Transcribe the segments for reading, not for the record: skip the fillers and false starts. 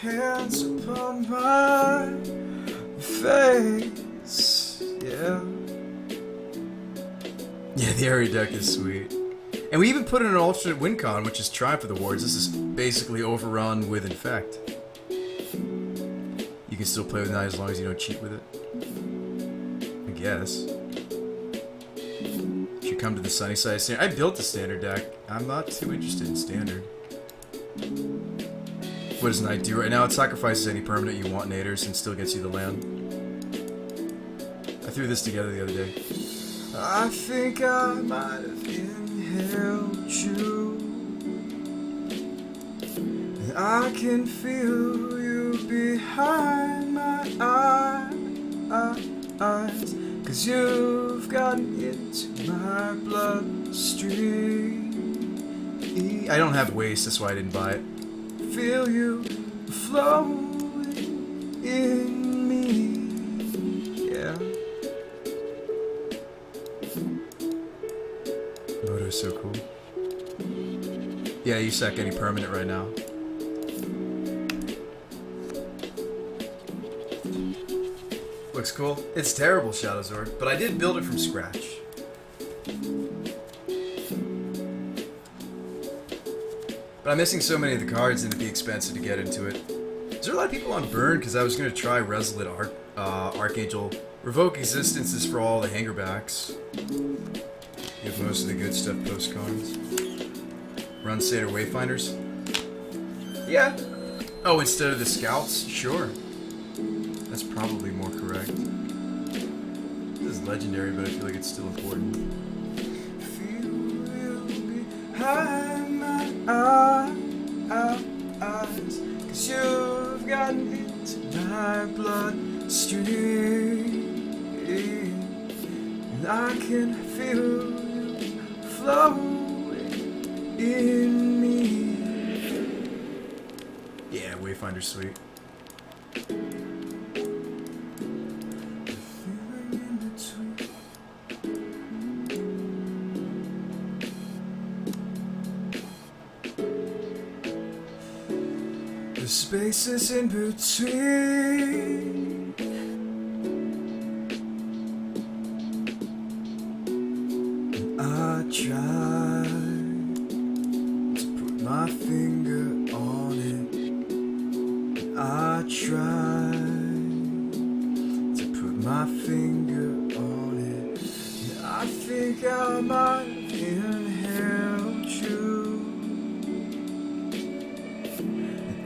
hands upon my face. Yeah. Yeah, the area deck is sweet. And we even put in an alternate win con, which is Triumph of the Wards. This is basically overrun with Infect. You can still play with that as long as you don't cheat with it. I guess. Should come to the sunny side of Standard. I built the Standard deck. I'm not too interested in Standard. What does Knight do right now? It sacrifices any permanent you want, Naders, and still gets you the land. I threw this together the other day. I think I might have inhaled you, and I can feel you behind my eyes, 'cause you've gotten into my bloodstream. I don't have waste, that's why I didn't buy it. Feel you flowing in me. Yeah. Moto's so cool. Yeah, you sack any permanent right now. Looks cool. It's terrible, Shadow Zord, but I did build it from scratch. But I'm missing so many of the cards and it'd be expensive to get into it. Is there a lot of people on Burn? Because I was going to try Resolute Archangel. Revoke Existence is for all the hangerbacks. You have most of the good stuff post-cards. Run Satyr Wayfinders? Yeah. Oh, instead of the Scouts? Sure. That's probably more correct. This is legendary, but I feel like it's still important. Feel you behind my eyes, 'cause you've gotten into my bloodstream, and I can feel you flowing in me. Yeah, Wayfinder's sweet. The spaces in between, and I try to put my finger on it, and I try to put my finger on it, and I think I might have inhaled you.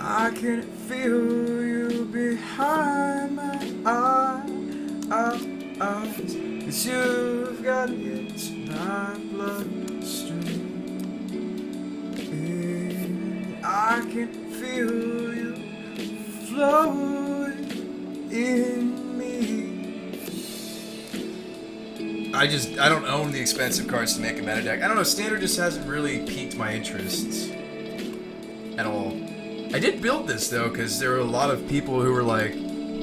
I can feel you behind my eyes, 'cause you've gotten into my bloodstream. I can feel you flowing in me. I don't own the expensive cards to make a meta deck. I don't know, Standard just hasn't really piqued my interests at all. I did build this though, because there were a lot of people who were like,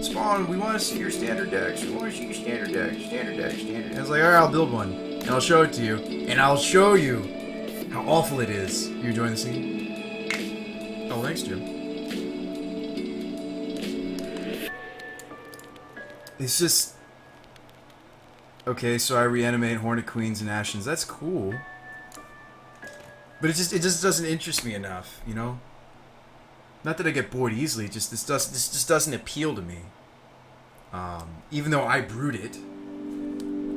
Spawn, we want to see your Standard decks. We want to see your Standard decks. Standard decks. Standard. And I was like, alright, I'll build one. And I'll show it to you. And I'll show you how awful it is. You enjoying the scene? Oh, thanks, Jim. It's just... Okay, so I reanimate Hornet Queens and Ashens. That's cool. But it just doesn't interest me enough, you know? Not that I get bored easily, just this just doesn't appeal to me. Even though I brewed it.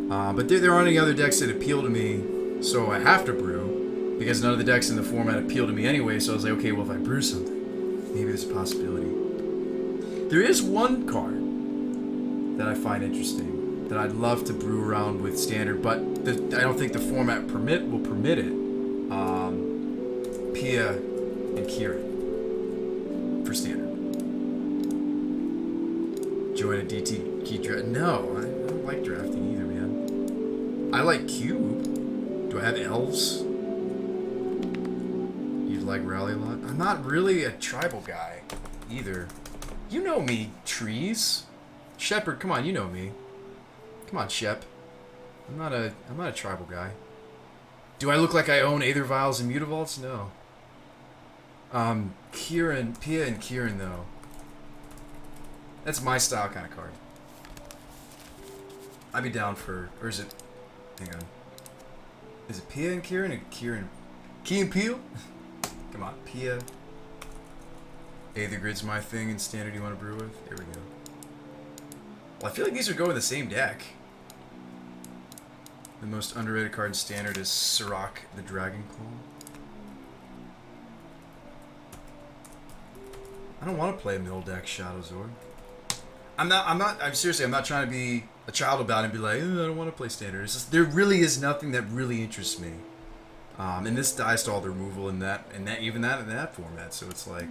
But there aren't any other decks that appeal to me, so I have to brew. Because none of the decks in the format appeal to me anyway, so I was like, okay, well if I brew something, maybe there's a possibility. There is one card that I find interesting, that I'd love to brew around with Standard, but I don't think the format will permit it. Pia and Kieran. For Standard. Join a DT key draft. No, I don't like drafting either, man. I like Cube. Do I have elves? You'd like Rally a lot? I'm not really a tribal guy either. You know me, trees. Shepherd, come on, you know me. Come on, Shep. I'm not a tribal guy. Do I look like I own Aether Vials and Mutavaults? No. Pia and Kieran, though. That's my style kind of card. I'd be down for, or is it? Hang on. Is it Pia and Kieran and Kieran? Key and Peel? Come on, Pia. The Grid's my thing and Standard you want to brew with? Here we go. Well, I feel like these would go in the same deck. The most underrated card in Standard is Sirach the Dragon Claw. I don't want to play a middle deck Shadow Zord. I'm seriously, I'm not trying to be a child about it and be like, I don't want to play Standard. It's just, there really is nothing that really interests me. And this dies to all the removal in that format, so it's like...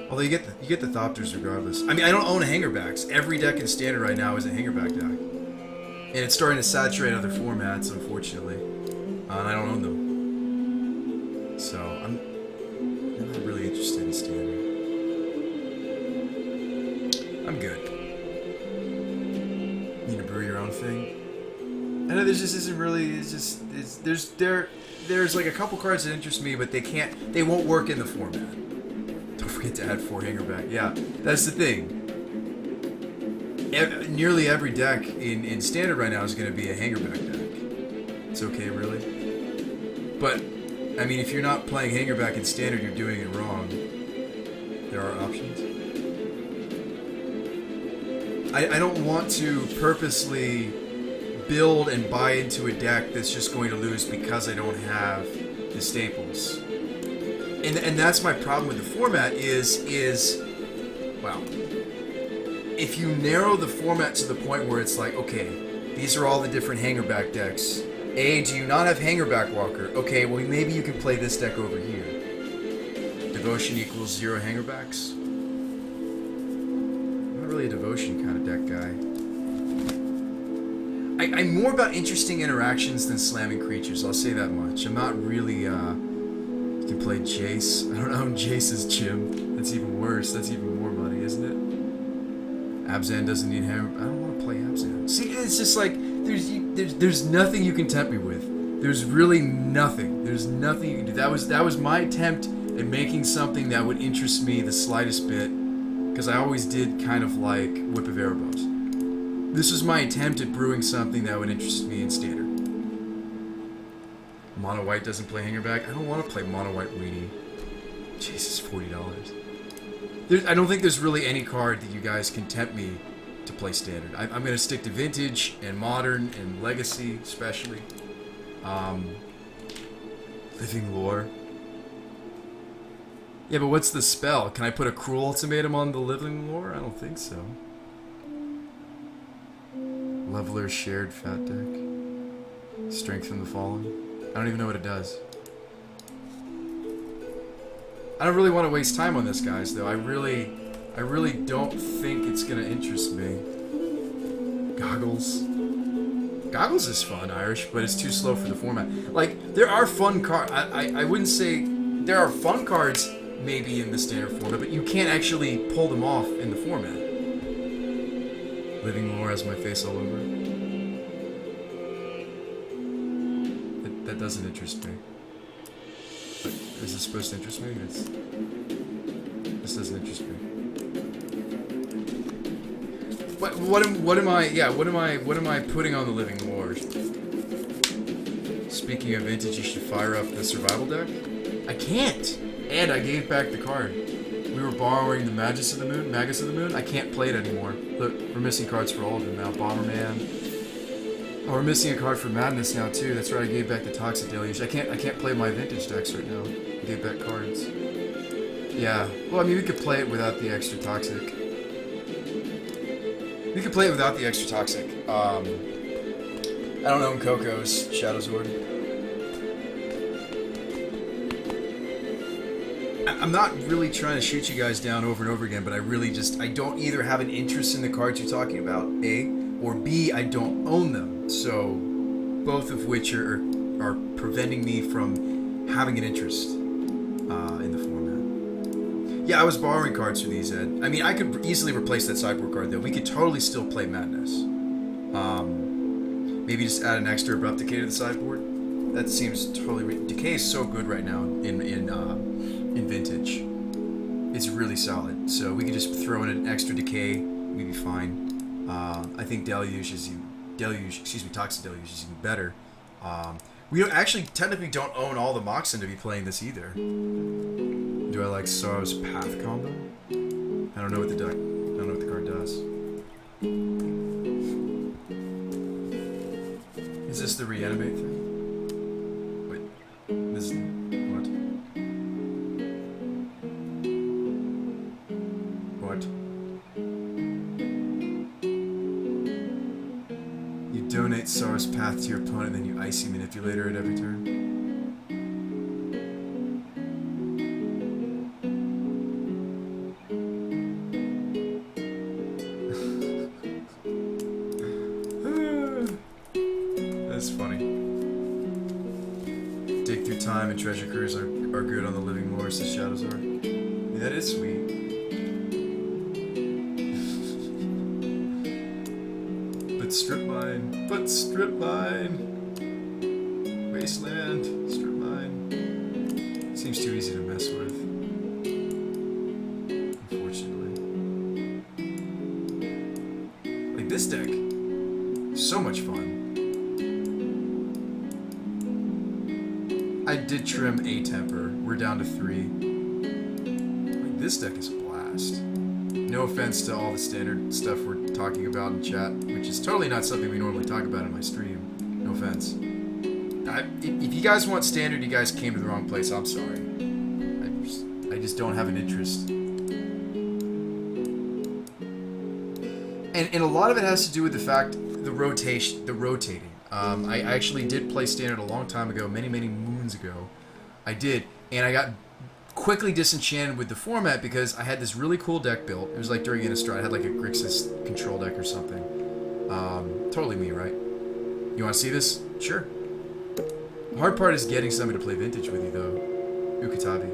Although you get the Thopters regardless. I mean, I don't own hangerbacks. Every deck in Standard right now is a hangerback deck. And it's starting to saturate other formats, unfortunately. And I don't own them. So, I'm not really interested in Standard. I'm good. Need to brew your own thing? I know there just isn't really, there's like a couple cards that interest me, but they won't work in the format. Don't forget to add 4 hangerback. Yeah, that's the thing. Nearly every deck in Standard right now is going to be a hangerback deck. It's okay, really. But, I mean, if you're not playing hangerback in Standard, you're doing it wrong. There are options. I don't want to purposely build and buy into a deck that's just going to lose because I don't have the staples. And that's my problem with the format is well, if you narrow the format to the point where it's like, okay, these are all the different hangerback decks. Do you not have hangerback walker? Okay, well maybe you can play this deck over here. Devotion equals 0 hangerbacks. I'm not really a devotion kind of deck guy. I'm more about interesting interactions than slamming creatures, I'll say that much. I'm not really, you can play Jace. I don't own Jace's Gym. That's even worse. That's even more money, isn't it? Abzan doesn't need hammer. I don't want to play Abzan. See, it's just like, there's nothing you can tempt me with. There's really nothing. There's nothing you can do. That was my attempt at making something that would interest me the slightest bit, because I always did kind of like Whip of Erebos. This is my attempt at brewing something that would interest me in Standard. Mono White doesn't play hangerback. I don't want to play Mono White Weenie. Jesus, $40. I don't think there's really any card that you guys can tempt me to play Standard. I'm going to stick to Vintage and Modern and Legacy, especially. Living Lore. Yeah, but what's the spell? Can I put a Cruel Ultimatum on the Living Lore? I don't think so. Leveler Shared Fat Deck. Strength from the Fallen. I don't even know what it does. I don't really want to waste time on this, guys, though. I really don't think it's going to interest me. Goggles. Goggles is fun, Irish, but it's too slow for the format. Like, there are fun cards. I wouldn't say... There are fun cards, maybe, in the Standard format, but you can't actually pull them off in the format. Living Lore has my face all over it. That doesn't interest me. But is this supposed to interest me? This doesn't interest me. What am I putting on the Living Lore? Speaking of Vintage, you should fire up the Survival deck. I can't! And I gave back the card. We were borrowing the Magus of the Moon. I can't play it anymore. Look, we're missing cards for all of them now. Bomberman. Oh, we're missing a card for Madness now too. That's right, I gave back the Toxic Deluge. I can't play my Vintage decks right now. I gave back cards. Yeah. Well, I mean, we could play it without the extra Toxic. We could play it without the extra Toxic. I don't own Coco's Shadow Zord. I'm not really trying to shoot you guys down over and over again, but I don't either have an interest in the cards you're talking about, A, or B, I don't own them. So, both of which are preventing me from having an interest in the format. Yeah, I was borrowing cards for these, Ed. I mean, I could easily replace that sideboard card, though. We could totally still play Madness. Maybe just add an extra Abrupt Decay to the sideboard. That seems totally... Decay is so good right now in Vintage. It's really solid. So we could just throw in an extra decay, we'd be fine. I think Toxic Deluge is even better. We technically don't own all the Moxen to be playing this either. Do I like Sorrow's Path combo? I don't know what the card does. Is this the reanimate thing? Wait, this is what? What? You donate Sorrow's Path to your opponent, then you icy manipulate her at every turn. That's funny. Dig through time and treasure cruise are good on the living moor, says Shadowzor. Yeah, that is sweet. But strip mine. Wasteland, strip mine. Seems too easy to mess with. Unfortunately. Like this deck, so much fun. I did trim a temper. We're down to 3. Like, this deck is a blast. No offense to all the standard stuff we're talking about in chat, which is totally not something we normally talk about in my stream. No offense. If you guys want standard, you guys came to the wrong place. I'm sorry. I just don't have an interest. And a lot of it has to do with the fact the rotating. I actually did play standard a long time ago, many moons ago. I did, and I got quickly disenchanted with the format because I had this really cool deck built. It was like during Innistrad, I had like a Grixis control deck or something. Totally me, right? You want to see this? Sure. The hard part is getting somebody to play Vintage with you, though. Ukatabi.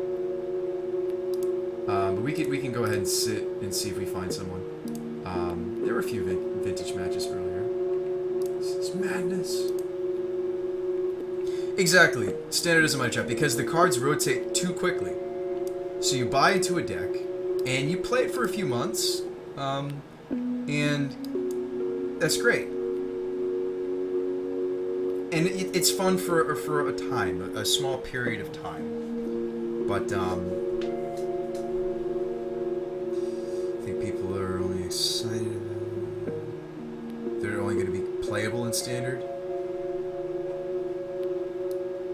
But we can go ahead and sit and see if we find someone. There were a few Vintage matches earlier. This is madness. Exactly. Standard is a money trap because the cards rotate too quickly. So you buy into a deck, and you play it for a few months, and that's great. And it's fun for a time, a small period of time. But I think people are only excited. They're only going to be playable in Standard.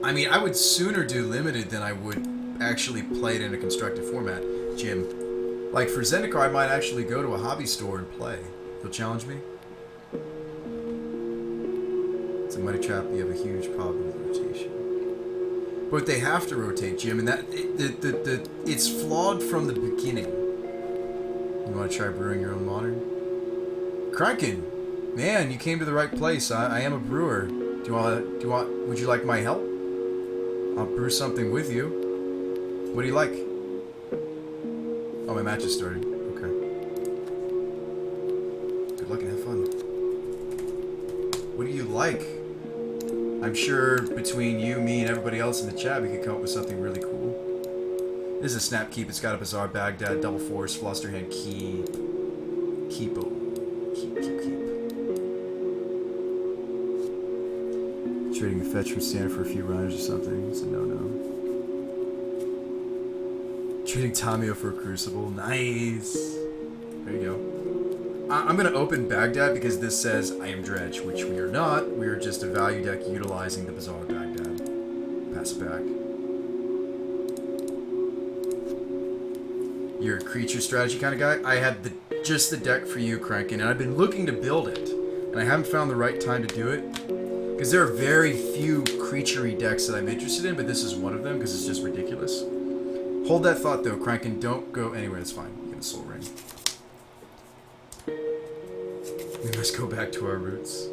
I mean, I would sooner do Limited than I would actually play it in a constructed format, Jim. Like for Zendikar, I might actually go to a hobby store and play. You'll challenge me? It's a money trap. You have a huge problem with rotation. But they have to rotate, Jim, and that it's flawed from the beginning. You want to try brewing your own modern? Kranken, man, you came to the right place. I am a brewer. Would you like my help? I'll brew something with you. What do you like? Oh, my match is starting. Okay. Good luck and have fun. What do you like? I'm sure between you, me, and everybody else in the chat, we could come up with something really cool. This is a Snap Keep. It's got a Bazaar, Baghdad, Double Force, Flusterhand, Key, Keepo. Keep. Trading a fetch from standard for a few runners or something. It's a no-no. Trading Tamio for a Crucible. Nice. There you go. I'm going to open Baghdad because this says I am Dredge, which we are not. We are just a value deck utilizing the Bazaar Baghdad. Pass it back. You're a creature strategy kind of guy? I had just the deck for you, Kranken, and I've been looking to build it. And I haven't found the right time to do it. Because there are very few creature-y decks that I'm interested in, but this is one of them because it's just ridiculous. Hold that thought, though, Kranken. Don't go anywhere. It's fine. You get a Soul Ring. We must go back to our roots.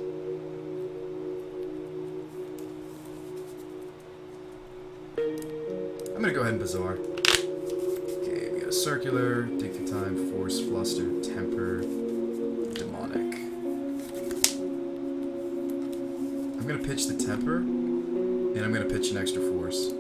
I'm going to go ahead and Bazaar. Okay, we got a Circular, Dig Through Time, Force, Fluster, Temper, Demonic. I'm going to pitch the Temper, and I'm going to pitch an extra Force.